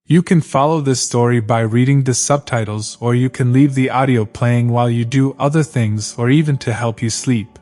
You can follow this story by reading the subtitles, or you can leave the audio playing while you do other things or even to help you sleep.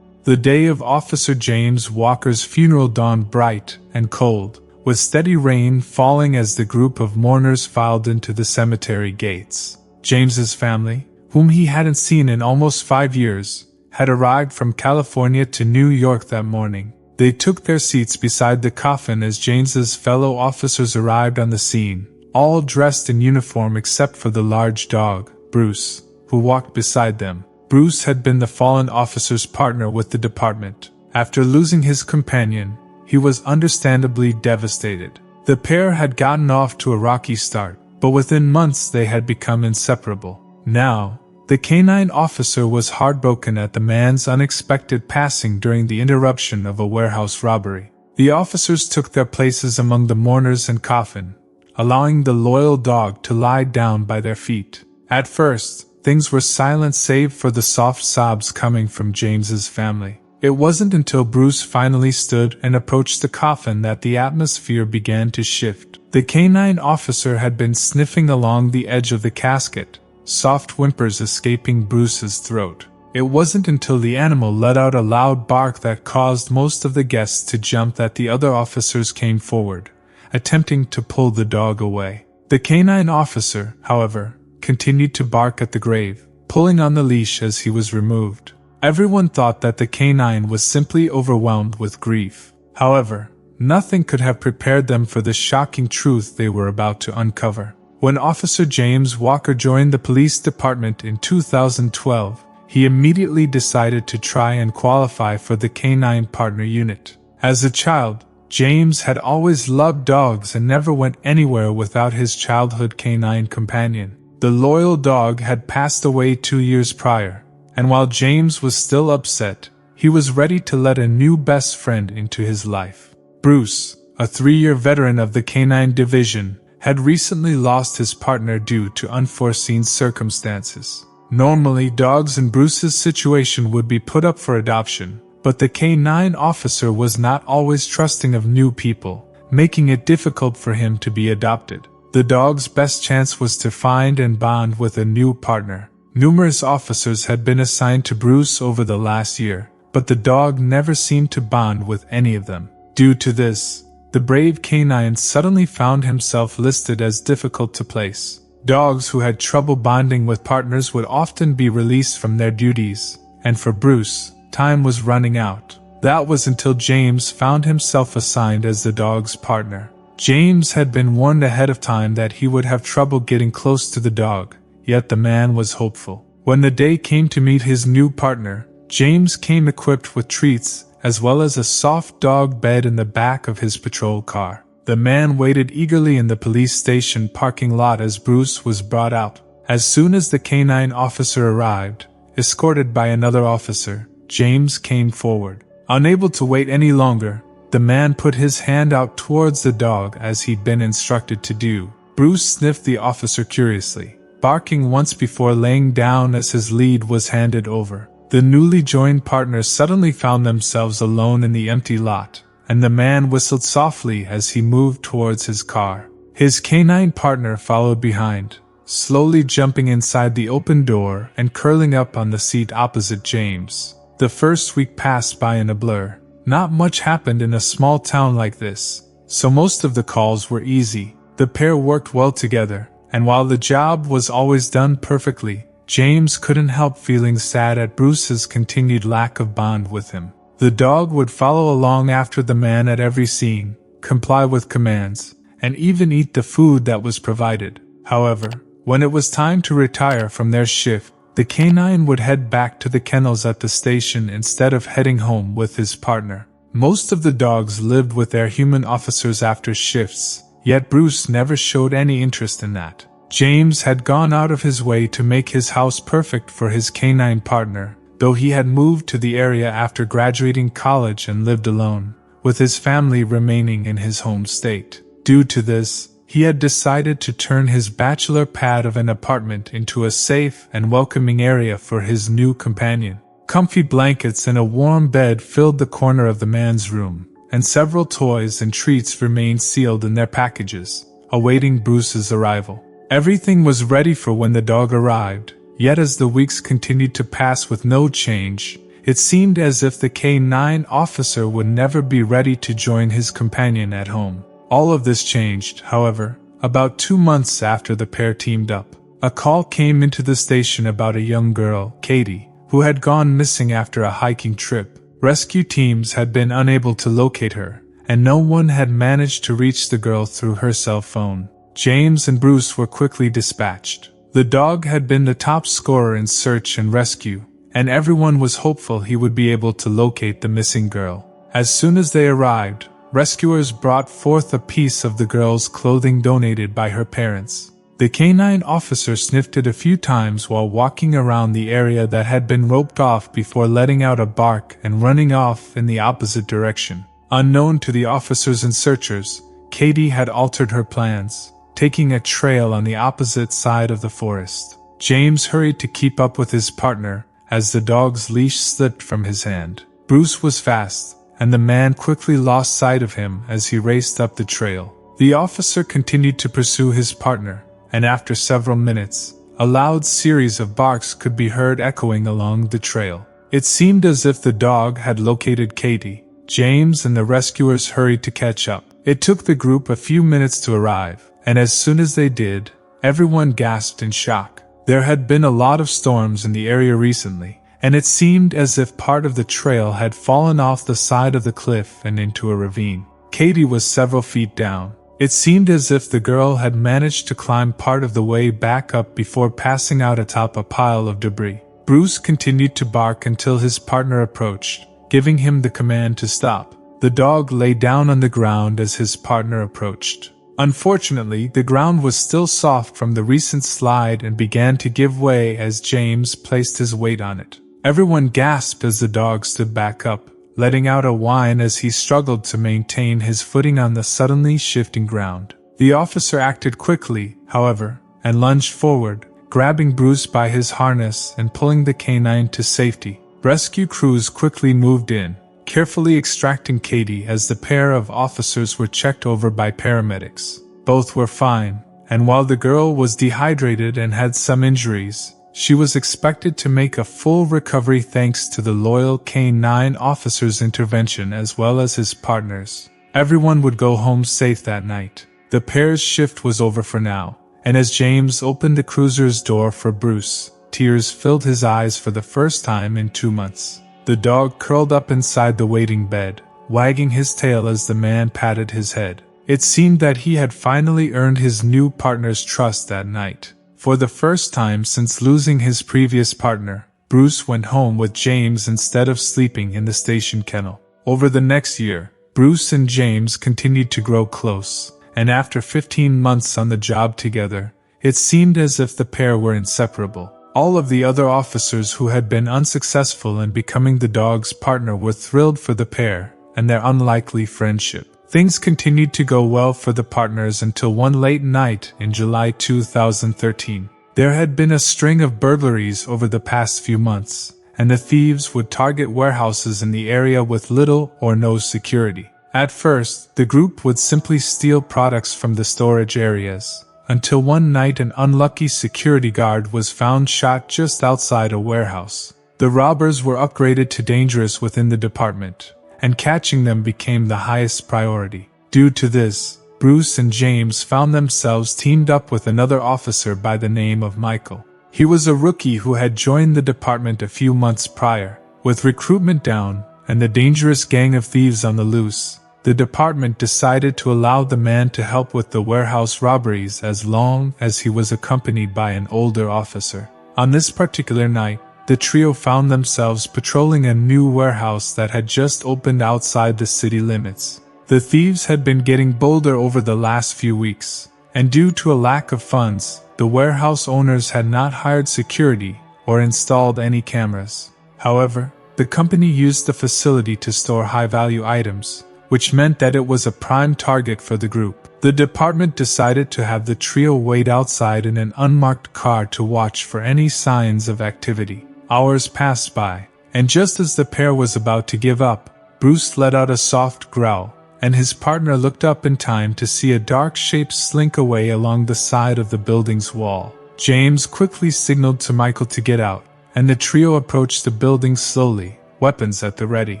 The day of Officer James Walker's funeral dawned bright and cold, with steady rain falling as the group of mourners filed into the cemetery gates. James's family, whom he hadn't seen in almost 5 years, had arrived from California to New York that morning. They took their seats beside the coffin as James's fellow officers arrived on the scene, all dressed in uniform except for the large dog, Bruce, who walked beside them. Bruce had been the fallen officer's partner with the department. After losing his companion, he was understandably devastated. The pair had gotten off to a rocky start, but within months they had become inseparable. Now, the canine officer was heartbroken at the man's unexpected passing during the interruption of a warehouse robbery. The officers took their places among the mourners and coffin, allowing the loyal dog to lie down by their feet. At first, things were silent save for the soft sobs coming from James's family. It wasn't until Bruce finally stood and approached the coffin that the atmosphere began to shift. The canine officer had been sniffing along the edge of the casket, soft whimpers escaping Bruce's throat. It wasn't until the animal let out a loud bark that caused most of the guests to jump that the other officers came forward, attempting to pull the dog away. The canine officer, however, continued to bark at the grave, pulling on the leash as he was removed. Everyone thought that the canine was simply overwhelmed with grief. However, nothing could have prepared them for the shocking truth they were about to uncover. When Officer James Walker joined the police department in 2012, he immediately decided to try and qualify for the canine partner unit. As a child, James had always loved dogs and never went anywhere without his childhood canine companion. The loyal dog had passed away 2 years prior, and while James was still upset, he was ready to let a new best friend into his life. Bruce, a 3-year veteran of the canine division, had recently lost his partner due to unforeseen circumstances. Normally, dogs in Bruce's situation would be put up for adoption, but the canine officer was not always trusting of new people, making it difficult for him to be adopted. The dog's best chance was to find and bond with a new partner. Numerous officers had been assigned to Bruce over the last year, but the dog never seemed to bond with any of them. Due to this, the brave canine suddenly found himself listed as difficult to place. Dogs who had trouble bonding with partners would often be released from their duties, and for Bruce, time was running out. That was until James found himself assigned as the dog's partner. James had been warned ahead of time that he would have trouble getting close to the dog, yet the man was hopeful. When the day came to meet his new partner, James came equipped with treats, as well as a soft dog bed in the back of his patrol car. The man waited eagerly in the police station parking lot as Bruce was brought out. As soon as the canine officer arrived, escorted by another officer, James came forward. Unable to wait any longer, the man put his hand out towards the dog as he'd been instructed to do. Bruce sniffed the officer curiously, barking once before laying down as his lead was handed over. The newly joined partners suddenly found themselves alone in the empty lot, and the man whistled softly as he moved towards his car. His canine partner followed behind, slowly jumping inside the open door and curling up on the seat opposite James. The first week passed by in a blur. Not much happened in a small town like this, so most of the calls were easy. The pair worked well together, and while the job was always done perfectly, James couldn't help feeling sad at Bruce's continued lack of bond with him. The dog would follow along after the man at every scene, comply with commands, and even eat the food that was provided. However, when it was time to retire from their shift, the canine would head back to the kennels at the station instead of heading home with his partner. Most of the dogs lived with their human officers after shifts, yet Bruce never showed any interest in that. James had gone out of his way to make his house perfect for his canine partner, though he had moved to the area after graduating college and lived alone, with his family remaining in his home state. Due to this, he had decided to turn his bachelor pad of an apartment into a safe and welcoming area for his new companion. Comfy blankets and a warm bed filled the corner of the man's room, and several toys and treats remained sealed in their packages. awaiting Bruce's arrival. Everything was ready for when the dog arrived, yet as the weeks continued to pass with no change, it seemed as if the K-9 officer would never be ready to join his companion at home. All of this changed, however, about 2 months after the pair teamed up. A call came into the station about a young girl, Katie, who had gone missing after a hiking trip. Rescue teams had been unable to locate her, and no one had managed to reach the girl through her cell phone. James and Bruce were quickly dispatched. The dog had been the top scorer in search and rescue, and everyone was hopeful he would be able to locate the missing girl. As soon as they arrived, rescuers brought forth a piece of the girl's clothing donated by her parents. The K-9 officer sniffed it a few times while walking around the area that had been roped off before letting out a bark and running off in the opposite direction. Unknown to the officers and searchers, Katie had altered her plans, taking a trail on the opposite side of the forest. James hurried to keep up with his partner as the dog's leash slipped from his hand. Bruce was fast, and the man quickly lost sight of him as he raced up the trail. The officer continued to pursue his partner, and after several minutes, a loud series of barks could be heard echoing along the trail. It seemed as if the dog had located Katie. James and the rescuers hurried to catch up. It took the group a few minutes to arrive, and as soon as they did, everyone gasped in shock. There had been a lot of storms in the area recently, and it seemed as if part of the trail had fallen off the side of the cliff and into a ravine. Katie was several feet down. It seemed as if the girl had managed to climb part of the way back up before passing out atop a pile of debris. Bruce continued to bark until his partner approached, giving him the command to stop. The dog lay down on the ground as his partner approached. Unfortunately, the ground was still soft from the recent slide and began to give way as James placed his weight on it. Everyone gasped as the dog stood back up, letting out a whine as he struggled to maintain his footing on the suddenly shifting ground. The officer acted quickly, however, and lunged forward, grabbing Bruce by his harness and pulling the K-9 to safety. Rescue crews quickly moved in, carefully extracting Katie as the pair of officers were checked over by paramedics. Both were fine, and while the girl was dehydrated and had some injuries, she was expected to make a full recovery thanks to the loyal K-9 officer's intervention as well as his partner's. Everyone would go home safe that night. The pair's shift was over for now, and as James opened the cruiser's door for Bruce, tears filled his eyes for the first time in 2 months. The dog curled up inside the waiting bed, wagging his tail as the man patted his head. It seemed that he had finally earned his new partner's trust that night. For the first time since losing his previous partner, Bruce went home with James instead of sleeping in the station kennel. Over the next year, Bruce and James continued to grow close, and after 15 months on the job together, it seemed as if the pair were inseparable. All of the other officers who had been unsuccessful in becoming the dog's partner were thrilled for the pair and their unlikely friendship. Things continued to go well for the partners until one late night in July 2013. There had been a string of burglaries over the past few months, and the thieves would target warehouses in the area with little or no security. At first, the group would simply steal products from the storage areas, until one night an unlucky security guard was found shot just outside a warehouse. The robbers were upgraded to dangerous within the department, and catching them became the highest priority. Due to this, Bruce and James found themselves teamed up with another officer by the name of Michael. He was a rookie who had joined the department a few months prior. With recruitment down and the dangerous gang of thieves on the loose, the department decided to allow the man to help with the warehouse robberies as long as he was accompanied by an older officer. On this particular night, the trio found themselves patrolling a new warehouse that had just opened outside the city limits. The thieves had been getting bolder over the last few weeks, and due to a lack of funds, the warehouse owners had not hired security or installed any cameras. However, the company used the facility to store high-value items, which meant that it was a prime target for the group. The department decided to have the trio wait outside in an unmarked car to watch for any signs of activity. Hours passed by, and just as the pair was about to give up, Bruce let out a soft growl, and his partner looked up in time to see a dark shape slink away along the side of the building's wall. James quickly signaled to Michael to get out, and the trio approached the building slowly, weapons at the ready.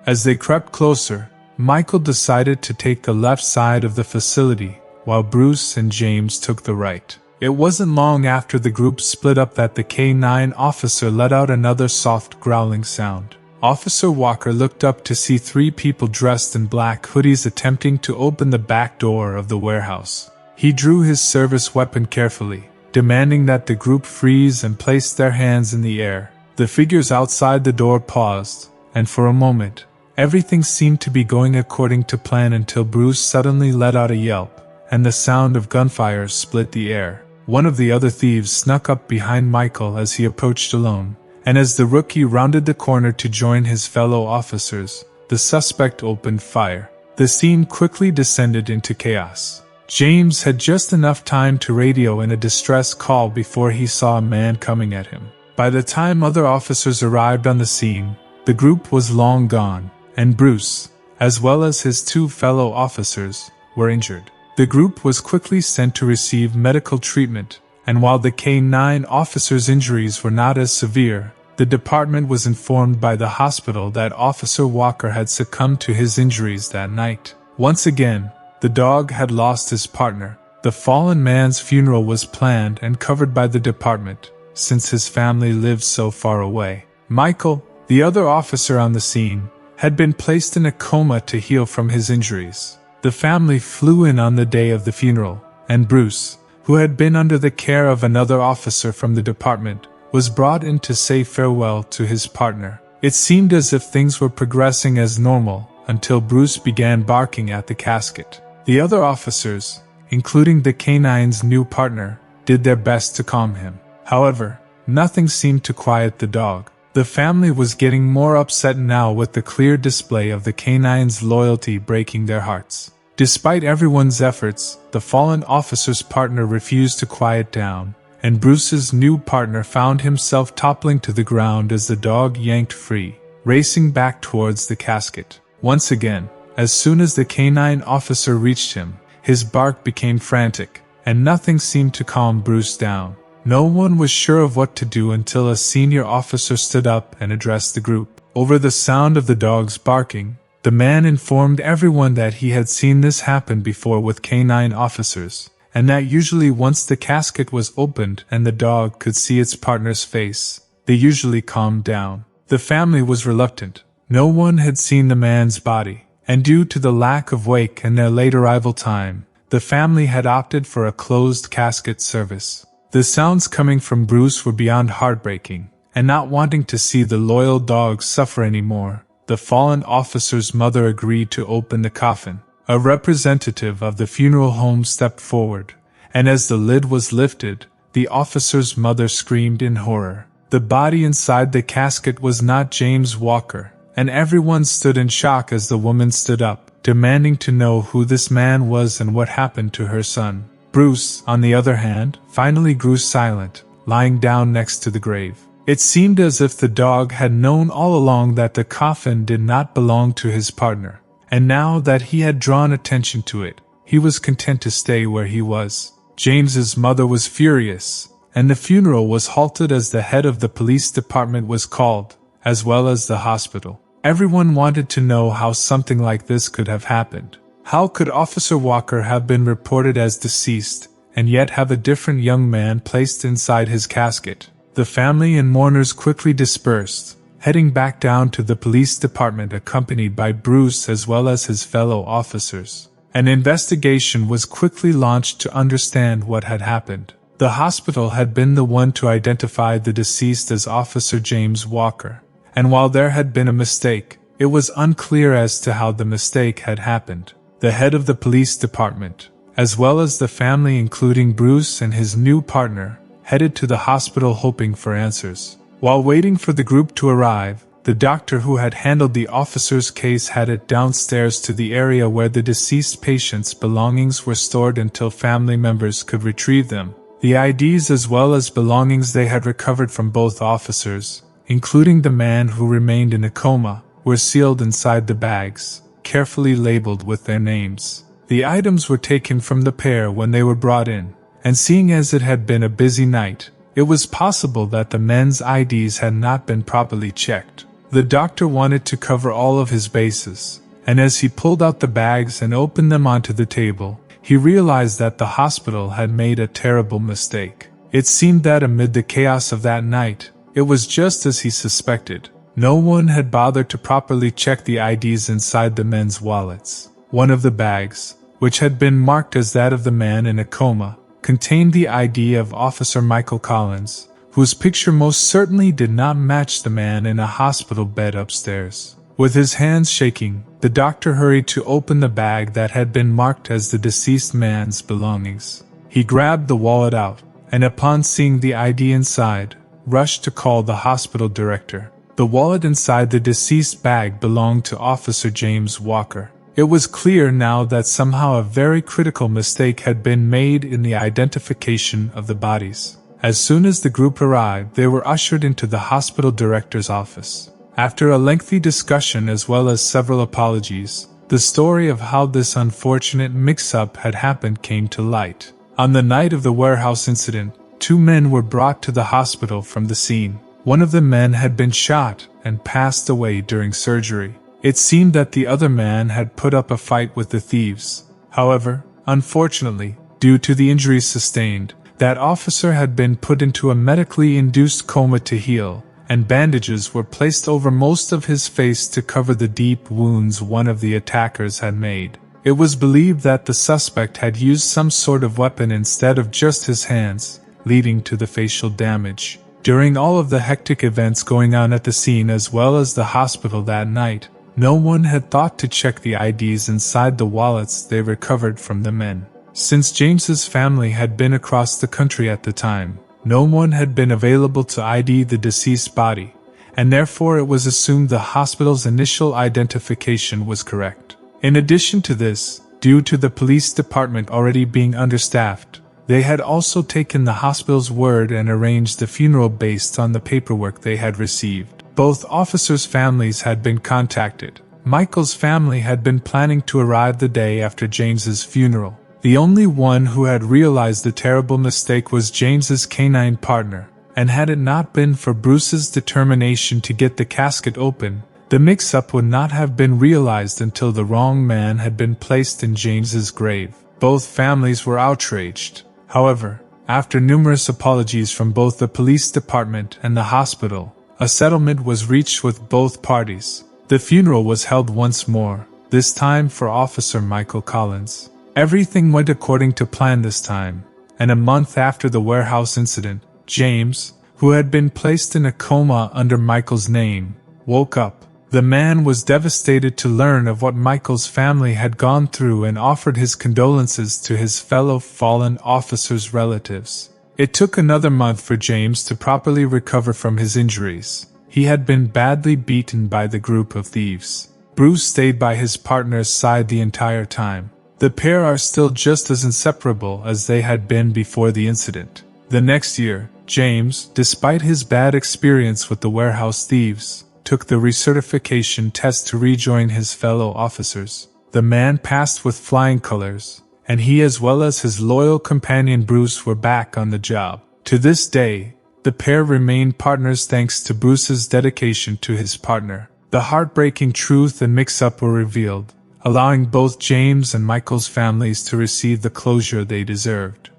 As they crept closer, Michael decided to take the left side of the facility, while Bruce and James took the right. It wasn't long after the group split up that the K9 officer let out another soft growling sound. Officer Walker looked up to see 3 people dressed in black hoodies attempting to open the back door of the warehouse. He drew his service weapon carefully, demanding that the group freeze and place their hands in the air. The figures outside the door paused, and for a moment, everything seemed to be going according to plan until Bruce suddenly let out a yelp, and the sound of gunfire split the air. One of the other thieves snuck up behind Michael as he approached alone, and as the rookie rounded the corner to join his fellow officers, the suspect opened fire. The scene quickly descended into chaos. James had just enough time to radio in a distress call before he saw a man coming at him. By the time other officers arrived on the scene, the group was long gone, and Bruce, as well as his 2 fellow officers, were injured. The group was quickly sent to receive medical treatment, and while the K9 officer's injuries were not as severe, the department was informed by the hospital that Officer Walker had succumbed to his injuries that night. Once again, the dog had lost his partner. The fallen man's funeral was planned and covered by the department, since his family lived so far away. Michael, the other officer on the scene, had been placed in a coma to heal from his injuries. The family flew in on the day of the funeral, and Bruce, who had been under the care of another officer from the department, was brought in to say farewell to his partner. It seemed as if things were progressing as normal until Bruce began barking at the casket. The other officers, including the K9's new partner, did their best to calm him. However, nothing seemed to quiet the dog. The family was getting more upset now with the clear display of the K9's loyalty breaking their hearts. Despite everyone's efforts, the fallen officer's partner refused to quiet down, and Bruce's new partner found himself toppling to the ground as the dog yanked free, racing back towards the casket. Once again, as soon as the K9 officer reached him, his bark became frantic, and nothing seemed to calm Bruce down. No one was sure of what to do until a senior officer stood up and addressed the group. Over the sound of the dog's barking, the man informed everyone that he had seen this happen before with K9 officers, and that usually once the casket was opened and the dog could see its partner's face, they usually calmed down. The family was reluctant. No one had seen the man's body, and due to the lack of wake and their late arrival time, the family had opted for a closed casket service. The sounds coming from Bruce were beyond heartbreaking, and not wanting to see the loyal dog suffer anymore, the fallen officer's mother agreed to open the coffin. A representative of the funeral home stepped forward, and as the lid was lifted, the officer's mother screamed in horror. The body inside the casket was not James Walker, and everyone stood in shock as the woman stood up, demanding to know who this man was and what happened to her son. Bruce, on the other hand, finally grew silent, lying down next to the grave. It seemed as if the dog had known all along that the coffin did not belong to his partner, and now that he had drawn attention to it, he was content to stay where he was. James's mother was furious, and the funeral was halted as the head of the police department was called, as well as the hospital. Everyone wanted to know how something like this could have happened. How could Officer Walker have been reported as deceased, and yet have a different young man placed inside his casket? The family and mourners quickly dispersed, heading back down to the police department accompanied by Bruce as well as his fellow officers. An investigation was quickly launched to understand what had happened. The hospital had been the one to identify the deceased as Officer James Walker, and while there had been a mistake, it was unclear as to how the mistake had happened. The head of the police department, as well as the family including Bruce and his new partner, headed to the hospital hoping for answers. While waiting for the group to arrive, the doctor who had handled the officer's case headed downstairs to the area where the deceased patient's belongings were stored until family members could retrieve them. The IDs as well as belongings they had recovered from both officers, including the man who remained in a coma, were sealed inside the bags, carefully labeled with their names. The items were taken from the pair when they were brought in, and seeing as it had been a busy night, it was possible that the men's IDs had not been properly checked. The doctor wanted to cover all of his bases, and as he pulled out the bags and opened them onto the table, he realized that the hospital had made a terrible mistake. It seemed that amid the chaos of that night, it was just as he suspected. No one had bothered to properly check the IDs inside the men's wallets. One of the bags, which had been marked as that of the man in a coma, contained the ID of Officer Michael Collins, whose picture most certainly did not match the man in a hospital bed upstairs. With his hands shaking, the doctor hurried to open the bag that had been marked as the deceased man's belongings. He grabbed the wallet out, and upon seeing the ID inside, rushed to call the hospital director. The wallet inside the deceased bag belonged to Officer James Walker. It was clear now that somehow a very critical mistake had been made in the identification of the bodies. As soon as the group arrived, they were ushered into the hospital director's office. After a lengthy discussion as well as several apologies, the story of how this unfortunate mix-up had happened came to light. On the night of the warehouse incident, 2 men were brought to the hospital from the scene. One of the men had been shot and passed away during surgery. It seemed that the other man had put up a fight with the thieves. However, unfortunately, due to the injuries sustained, that officer had been put into a medically induced coma to heal, and bandages were placed over most of his face to cover the deep wounds one of the attackers had made. It was believed that the suspect had used some sort of weapon instead of just his hands, leading to the facial damage. During all of the hectic events going on at the scene as well as the hospital that night, no one had thought to check the IDs inside the wallets they recovered from the men. Since James's family had been across the country at the time, no one had been available to ID the deceased body, and therefore it was assumed the hospital's initial identification was correct. In addition to this, due to the police department already being understaffed, they had also taken the hospital's word and arranged the funeral based on the paperwork they had received. Both officers' families had been contacted. Michael's family had been planning to arrive the day after James's funeral. The only one who had realized the terrible mistake was James's canine partner, and had it not been for Bruce's determination to get the casket open, the mix-up would not have been realized until the wrong man had been placed in James's grave. Both families were outraged. However, after numerous apologies from both the police department and the hospital, a settlement was reached with both parties. The funeral was held once more, this time for Officer Michael Collins. Everything went according to plan this time, and a month after the warehouse incident, James, who had been placed in a coma under Michael's name, woke up. The man was devastated to learn of what Michael's family had gone through and offered his condolences to his fellow fallen officers' relatives. It took another month for James to properly recover from his injuries. He had been badly beaten by the group of thieves. Bruce stayed by his partner's side the entire time. The pair are still just as inseparable as they had been before the incident. The next year, James, despite his bad experience with the warehouse thieves, took the recertification test to rejoin his fellow officers. The man passed with flying colors, and he as well as his loyal companion Bruce were back on the job. To this day, the pair remain partners thanks to Bruce's dedication to his partner. The heartbreaking truth and mix-up were revealed, allowing both James and Michael's families to receive the closure they deserved.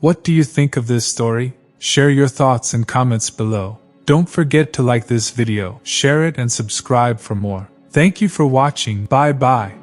What do you think of this story? Share your thoughts and comments below. Don't forget to like this video, share it and subscribe for more. Thank you for watching. Bye bye.